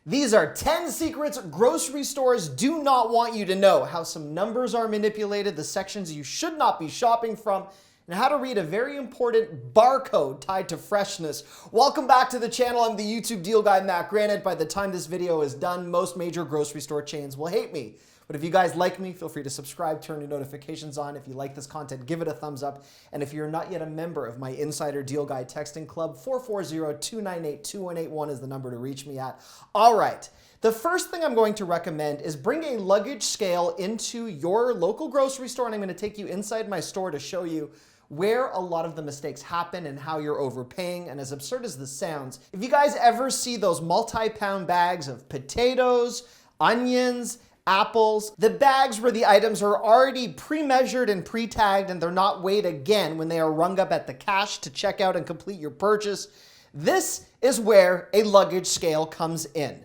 These are 10 secrets grocery stores do not want you to know, how some numbers are manipulated, the sections you should not be shopping from, and how to read a very important barcode tied to freshness. Welcome back to the channel. I'm the YouTube deal guy, Matt. Granted, by the time this video is done, most major grocery store chains will hate me. But if you guys like me, feel free to subscribe, turn your notifications on. If you like this content, give it a thumbs up. And if you're not yet a member of my Insider Deal Guide texting club, 440-298-2181 is the number to reach me at. All right, the first thing I'm going to recommend is bring a luggage scale into your local grocery store, and I'm going to take you inside my store to show you where a lot of the mistakes happen and how you're overpaying. And as absurd as this sounds, if you guys ever see those multi-pound bags of potatoes, onions, apples, the bags where the items are already pre-measured and pre-tagged and they're not weighed again when they are rung up at the cash to check out and complete your purchase, this is where a luggage scale comes in.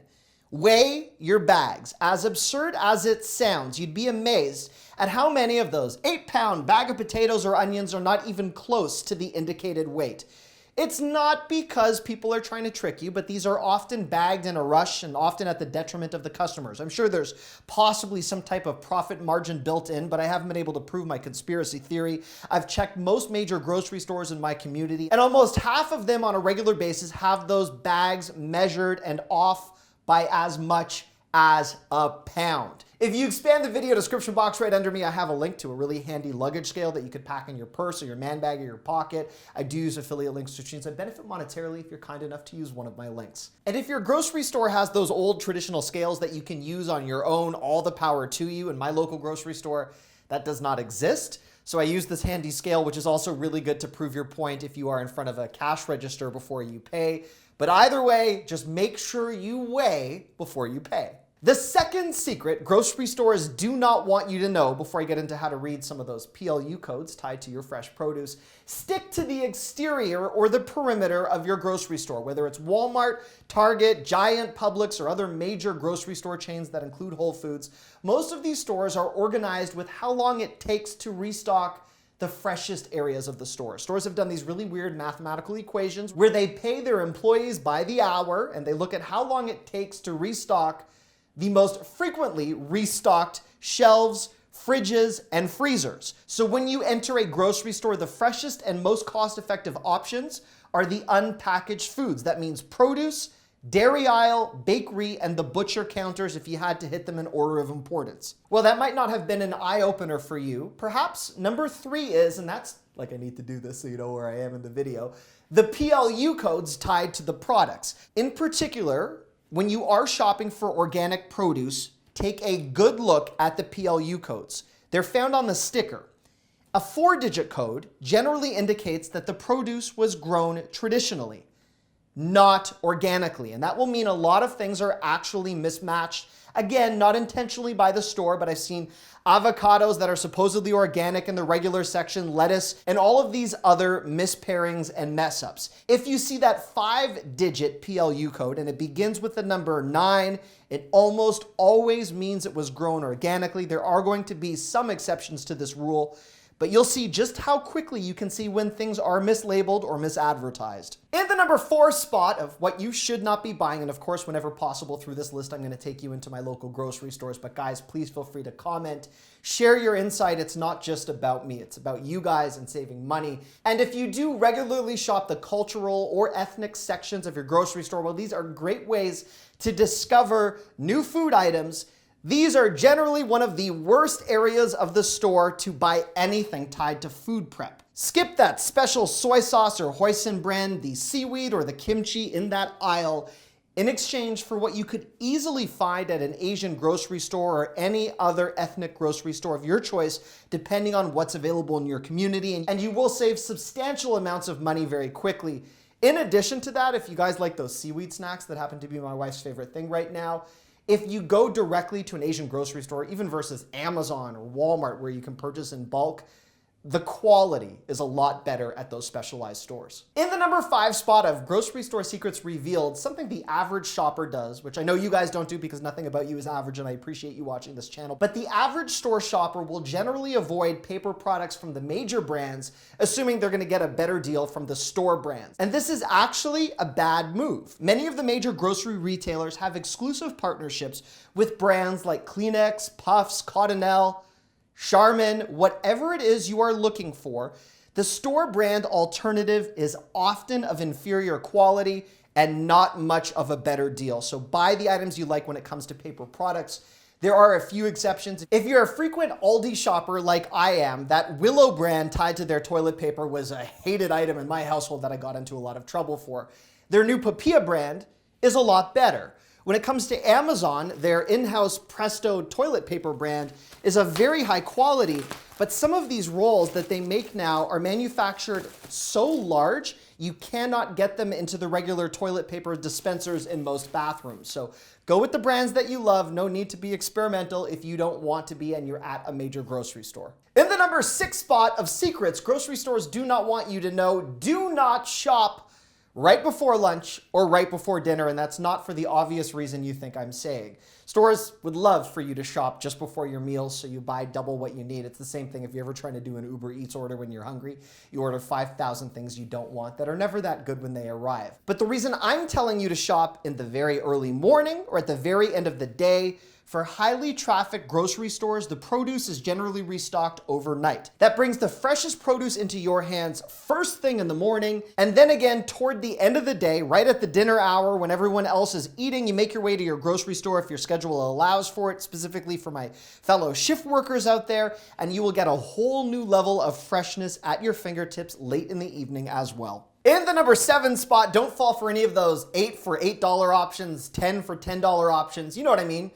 Weigh your bags. As absurd as it sounds, you'd be amazed at how many of those 8-pound bag of potatoes or onions are not even close to the indicated weight. It's not because people are trying to trick you, but these are often bagged in a rush and often at the detriment of the customers. I'm sure there's possibly some type of profit margin built in, but I haven't been able to prove my conspiracy theory. I've checked most major grocery stores in my community, and almost half of them on a regular basis have those bags measured and off by as much as a pound. If you expand the video description box right under me, I have a link to a really handy luggage scale that you could pack in your purse or your man bag or your pocket. I do use affiliate links, which means I benefit monetarily if you're kind enough to use one of my links. And if your grocery store has those old traditional scales that you can use on your own, all the power to you. In my local grocery store, that does not exist. So I use this handy scale, which is also really good to prove your point if you are in front of a cash register before you pay. But either way, just make sure you weigh before you pay. The second secret grocery stores do not want you to know, before I get into how to read some of those PLU codes tied to your fresh produce, stick to the exterior or the perimeter of your grocery store, whether it's Walmart, Target, Giant, Publix, or other major grocery store chains that include Whole Foods. Most of these stores are organized with how long it takes to restock the freshest areas of the store. Stores have done these really weird mathematical equations where they pay their employees by the hour and they look at how long it takes to restock the most frequently restocked shelves, fridges, and freezers. So when you enter a grocery store, the freshest and most cost-effective options are the unpackaged foods. That means produce, dairy aisle, bakery, and the butcher counters if you had to hit them in order of importance. Well, that might not have been an eye-opener for you. Perhaps number 3 is, and that's like I need to do this so you know where I am in the video, the PLU codes tied to the products. In particular, when you are shopping for organic produce, take a good look at the PLU codes. They're found on the sticker. A 4-digit code generally indicates that the produce was grown traditionally, not organically. And that will mean a lot of things are actually mismatched. Again, not intentionally by the store, but I've seen avocados that are supposedly organic in the regular section, lettuce, and all of these other mispairings and mess ups. If you see that 5-digit PLU code and it begins with the number 9, it almost always means it was grown organically. There are going to be some exceptions to this rule, but you'll see just how quickly you can see when things are mislabeled or misadvertised. In the number 4 spot of what you should not be buying, and of course, whenever possible through this list, I'm gonna take you into my local grocery stores, but guys, please feel free to comment, share your insight. It's not just about me, it's about you guys and saving money. And if you do regularly shop the cultural or ethnic sections of your grocery store, well, these are great ways to discover new food items. These are generally one of the worst areas of the store to buy anything tied to food prep. Skip that special soy sauce or hoisin brand, the seaweed or the kimchi in that aisle in exchange for what you could easily find at an Asian grocery store or any other ethnic grocery store of your choice, depending on what's available in your community, and you will save substantial amounts of money very quickly. In addition to that, if you guys like those seaweed snacks that happen to be my wife's favorite thing right now, if you go directly to an Asian grocery store, even versus Amazon or Walmart where you can purchase in bulk, the quality is a lot better at those specialized stores. In the number 5 spot of grocery store secrets revealed, something the average shopper does, which I know you guys don't do because nothing about you is average and I appreciate you watching this channel, but the average store shopper will generally avoid paper products from the major brands, assuming they're gonna get a better deal from the store brands. And this is actually a bad move. Many of the major grocery retailers have exclusive partnerships with brands like Kleenex, Puffs, Cottonelle, Charmin, whatever it is you are looking for, the store brand alternative is often of inferior quality and not much of a better deal. So buy the items you like when it comes to paper products. There are a few exceptions. If you're a frequent Aldi shopper like I am, that Willow brand tied to their toilet paper was a hated item in my household that I got into a lot of trouble for. Their new Papilla brand is a lot better. When it comes to Amazon, their in-house Presto toilet paper brand is of very high quality, but some of these rolls that they make now are manufactured so large, you cannot get them into the regular toilet paper dispensers in most bathrooms. So go with the brands that you love. No need to be experimental if you don't want to be and you're at a major grocery store. In the number 6 spot of secrets grocery stores do not want you to know, do not shop right before lunch or right before dinner, and that's not for the obvious reason you think I'm saying. Stores would love for you to shop just before your meals so you buy double what you need. It's the same thing if you're ever trying to do an Uber Eats order when you're hungry. You order 5,000 things you don't want that are never that good when they arrive. But the reason I'm telling you to shop in the very early morning or at the very end of the day, for highly trafficked grocery stores, the produce is generally restocked overnight. That brings the freshest produce into your hands first thing in the morning, and then again toward the end of the day, right at the dinner hour when everyone else is eating, you make your way to your grocery store if your schedule allows for it, specifically for my fellow shift workers out there, and you will get a whole new level of freshness at your fingertips late in the evening as well. In the number 7 spot, don't fall for any of those 8 for $8 options, 10 for $10 options, you know what I mean.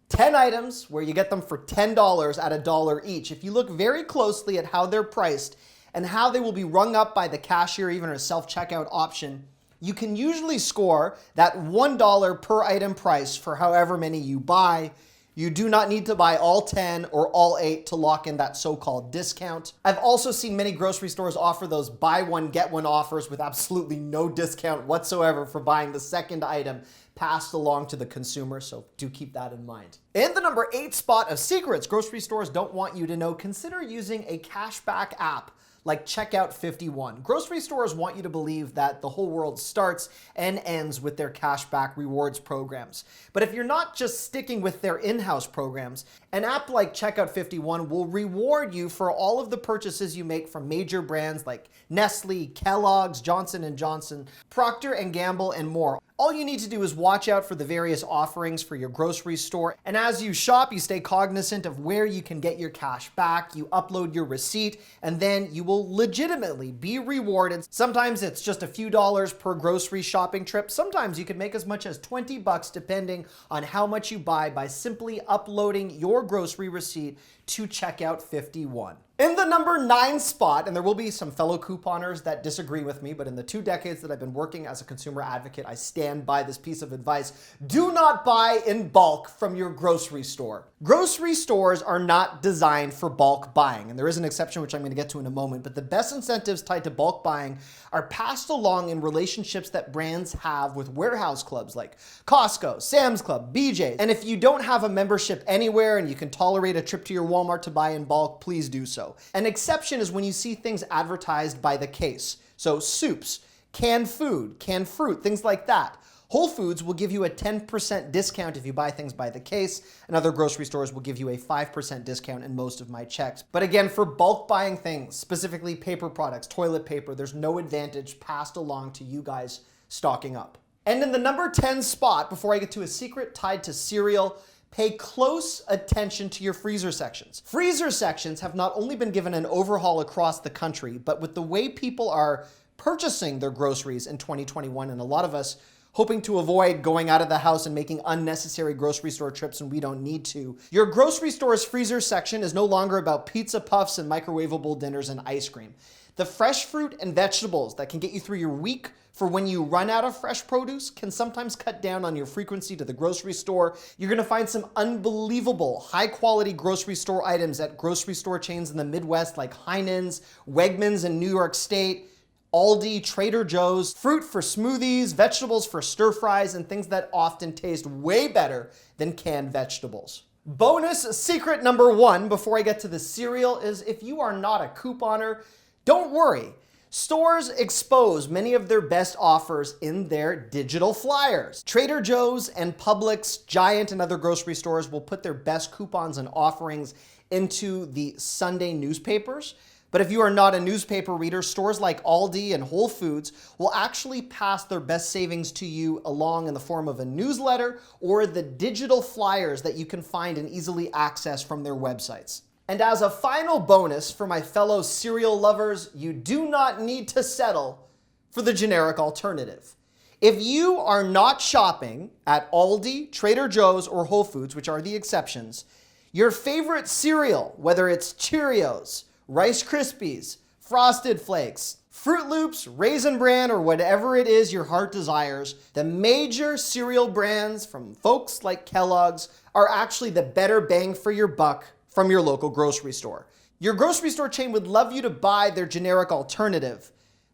10 items where you get them for $10 at $1 each. If you look very closely at how they're priced and how they will be rung up by the cashier, even a self-checkout option, you can usually score that $1 per item price for however many you buy. You do not need to buy all 10 or all 8 to lock in that so-called discount. I've also seen many grocery stores offer those buy one, get one offers with absolutely no discount whatsoever for buying the second item passed along to the consumer, so do keep that in mind. In the number 8 spot of secrets grocery stores don't want you to know, consider using a cashback app like Checkout 51. Grocery stores want you to believe that the whole world starts and ends with their cashback rewards programs. But if you're not just sticking with their in-house programs, an app like Checkout 51 will reward you for all of the purchases you make from major brands like Nestle, Kellogg's, Johnson & Johnson, Procter & Gamble, and more. All you need to do is watch out for the various offerings for your grocery store. And as you shop, you stay cognizant of where you can get your cash back. You upload your receipt, and then you will legitimately be rewarded. Sometimes it's just a few dollars per grocery shopping trip. Sometimes you can make as much as 20 bucks depending on how much you buy by simply uploading your grocery receipt to Checkout 51. In the number 9 spot, and there will be some fellow couponers that disagree with me, but in the 2 decades that I've been working as a consumer advocate, I stand by this piece of advice. Do not buy in bulk from your grocery store. Grocery stores are not designed for bulk buying, and there is an exception which I'm going to get to in a moment, but the best incentives tied to bulk buying are passed along in relationships that brands have with warehouse clubs like Costco, Sam's Club, BJ's. And if you don't have a membership anywhere and you can tolerate a trip to your Walmart to buy in bulk, please do so. An exception is when you see things advertised by the case. So soups, canned food, canned fruit, things like that. Whole Foods will give you a 10% discount if you buy things by the case, and other grocery stores will give you a 5% discount in most of my checks. But again, for bulk buying things, specifically paper products, toilet paper, there's no advantage passed along to you guys stocking up. And in the number 10 spot, before I get to a secret tied to cereal, pay close attention to your freezer sections. Freezer sections have not only been given an overhaul across the country, but with the way people are purchasing their groceries in 2021, and a lot of us hoping to avoid going out of the house and making unnecessary grocery store trips when we don't need to, your grocery store's freezer section is no longer about pizza puffs and microwavable dinners and ice cream. The fresh fruit and vegetables that can get you through your week for when you run out of fresh produce can sometimes cut down on your frequency to the grocery store. You're gonna find some unbelievable high quality grocery store items at grocery store chains in the Midwest like Heinen's, Wegmans in New York State, Aldi, Trader Joe's, fruit for smoothies, vegetables for stir fries, and things that often taste way better than canned vegetables. Bonus secret number 1 before I get to the cereal is if you are not a couponer, don't worry. Stores expose many of their best offers in their digital flyers. Trader Joe's and Publix, Giant, and other grocery stores will put their best coupons and offerings into the Sunday newspapers. But if you are not a newspaper reader, stores like Aldi and Whole Foods will actually pass their best savings to you along in the form of a newsletter or the digital flyers that you can find and easily access from their websites. And as a final bonus for my fellow cereal lovers, you do not need to settle for the generic alternative. If you are not shopping at Aldi, Trader Joe's, or Whole Foods, which are the exceptions, your favorite cereal, whether it's Cheerios, Rice Krispies, Frosted Flakes, Fruit Loops, Raisin Bran, or whatever it is your heart desires, the major cereal brands from folks like Kellogg's are actually the better bang for your buck from your local grocery store. Your grocery store chain would love you to buy their generic alternative,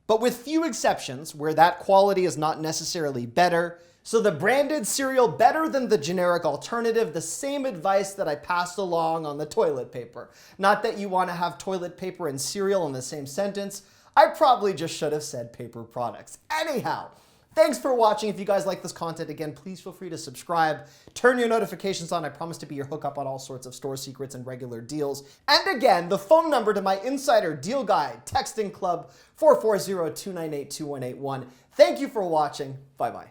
but with few exceptions where that quality is not necessarily better. So the branded cereal better than the generic alternative, the same advice that I passed along on the toilet paper. Not that you want to have toilet paper and cereal in the same sentence. I probably just should have said paper products. Anyhow, thanks for watching. If you guys like this content, again, please feel free to subscribe. Turn your notifications on. I promise to be your hookup on all sorts of store secrets and regular deals. And again, the phone number to my Insider Deal Guide Texting Club, 440-298-2181. Thank you for watching. Bye-bye.